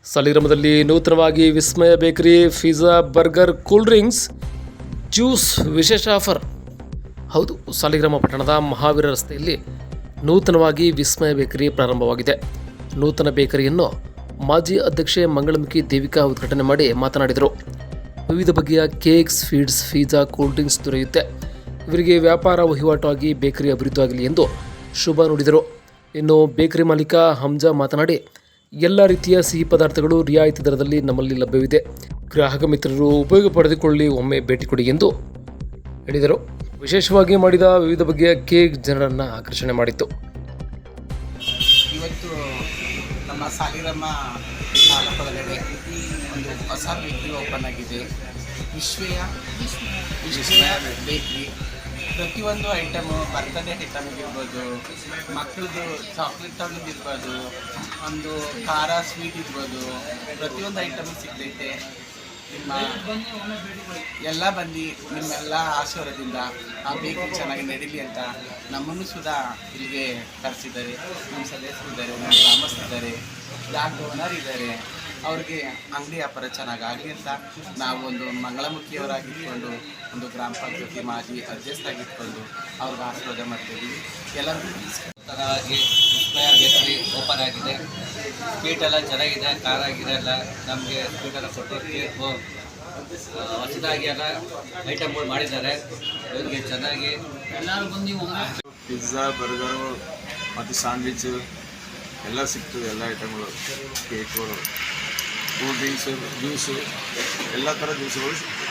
ಸಾಲಿಗ್ರಾಮದಲ್ಲಿ ನೂತನವಾಗಿ Vismaya bakery pizza burger cool drinks juice ವಿಶೇಷ offer. ಹೌದು, ಸಾಲಿಗ್ರಾಮ ಪಟ್ಟಣದ ಮಹಾವೀರ ರಸ್ತೆಯಲ್ಲಿ ನೂತನವಾಗಿ ವಿಸ್ಮಯ ಬೇಕರಿ ಪ್ರಾರಂಭವಾಗಿದೆ. ನೂತನ ಬೇಕರಿಯನ್ನು ಮಾಜಿ ಅಧ್ಯಕ್ಷೆ ಮಂಗಳಮುಖಿ ದೇವಿಕಾ ಉದ್ಘಾಟನೆ ಮಾಡಿ ಮಾತನಾಡಿದರು. ವಿವಿಧ ಬಗೆಯ ಕೇಕ್ಸ್, ಫೀಡ್ಸ್, ಪಿಜ್ಜಾ, ಕೂಲ್ ಡ್ರಿಂಕ್ಸ್ ದೊರೆಯುತ್ತೆ. ಇವರಿಗೆ ವ್ಯಾಪಾರ ವಹಿವಾಟು ಆಗಿ ಬೇಕರಿ ಅಭಿವೃದ್ಧಿಯಾಗಲಿ ಎಂದು ಶುಭ ನುಡಿದರು. ಇನ್ನು ಬೇಕರಿ ಮಾಲೀಕ ಹಮ್ಜಾ ಮಾತನಾಡಿ, ಎಲ್ಲ ರೀತಿಯ ಸಿಹಿ ಪದಾರ್ಥಗಳು ರಿಯಾಯಿತಿ ದರದಲ್ಲಿ ನಮ್ಮಲ್ಲಿ ಲಭ್ಯವಿದೆ. ಗ್ರಾಹಕ ಮಿತ್ರರು ಉಪಯೋಗ ಪಡೆದುಕೊಳ್ಳಿ, ಒಮ್ಮೆ ಭೇಟಿ ಕೊಡಿ ಎಂದು ಹೇಳಿದರು. ವಿಶೇಷವಾಗಿ ಮಾಡಿದ ವಿವಿಧ ಬಗೆಯ ಕೇಕ್ ಜನರನ್ನು ಆಕರ್ಷಣೆ ಮಾಡಿತ್ತು. ಇವತ್ತು ನಮ್ಮ ಸಾಲಿಗ್ರಾಮ ತಾಲೂಕೊಳಗಡೆ ಒಂದು ಹೊಸ ಬೇಕ್ರಿ ಓಪನ್ ಆಗಿದೆ. ವಿಸ್ಮಯ ಬೇಕ್ರಿ. ಪ್ರತಿಯೊಂದು ಐಟಮು, ಬರ್ತಡೇ ಐಟಮ್ ಇರ್ಬೋದು, ಮಕ್ಕಳದು ಚಾಕ್ಲೇಟ್ ಇರ್ಬೋದು, ಒಂದು ಖಾರ ಸ್ವೀಟ್ ಇರ್ಬೋದು, ಪ್ರತಿಯೊಂದು ಐಟಮ್ ಸಿಗ್ತೈತೆ. ನಿಮ್ಮ ಎಲ್ಲ ಬಂದು ನಿಮ್ಮೆಲ್ಲ ಆಶೀರ್ವಾದದಿಂದ ಆ ಬೇಕ್ರಿ ಚೆನ್ನಾಗಿ ನಡೀಲಿ ಅಂತ ನಮ್ಮನ್ನು ಸುಧಾ ಇಲ್ಲಿಗೆ ಕರೆಸಿದ್ದಾರೆ. ನಮ್ಮ ಸದಸ್ಯರಿದ್ದಾರೆ, ನಮ್ಮ ಗ್ರಾಮಸ್ಥರಿದ್ದಾರೆ, ಬ್ಯಾಂಕ್ ಓನರ್ ಇದ್ದಾರೆ. ಅವ್ರಿಗೆ ಅಂಗಡಿ ವ್ಯಾಪಾರ ಚೆನ್ನಾಗಾಗಲಿ ಅಂತ ನಾವು ಒಂದು ಮಂಗಳಮುಖಿಯವರಾಗಿಟ್ಕೊಂಡು, ಒಂದು ಗ್ರಾಮ ಪಂಚಾಯತಿ ಮಾಜಿ ಅಧ್ಯಕ್ಷರಾಗಿಟ್ಕೊಂಡು ಅವ್ರಿಗೆ ಆಶೀರ್ವಾದ ಮಾಡ್ತೀವಿ. ಎಲ್ಲರಿಗೂ ಥರವಾಗಿ ವಿಸ್ಮಯ ಬೇಕರಿ ಓಪನ್ ಆಗಿದೆ. ಸ್ವೀಟೆಲ್ಲ ಚೆನ್ನಾಗಿದೆ, ಖಾರ ಆಗಿದೆ. ಎಲ್ಲ ನಮಗೆ ಸ್ವೀಟೆಲ್ಲ ಕೊಟ್ಟು ಕೇಕು ಹೊಸದಾಗಿ ಎಲ್ಲ ಐಟಮ್ಗಳು ಮಾಡಿದ್ದಾರೆ. ಇವರಿಗೆ ಚೆನ್ನಾಗಿ ಎಲ್ಲರೂ ಬಂದು ಪಿಜ್ಜಾ, ಬರ್ಗರು ಮತ್ತು ಸ್ಯಾಂಡ್ವಿಚ್ಚು ಎಲ್ಲ ಸಿಕ್ತು. ಎಲ್ಲ ಐಟಮ್ಗಳು, ಕೇಕು, ಕೂಲ್ ಡ್ರಿಂಕ್ಸು, ಜ್ಯೂಸು, ಎಲ್ಲ ಥರ ಜ್ಯೂಸುಗಳು ಸಿಕ್ತು.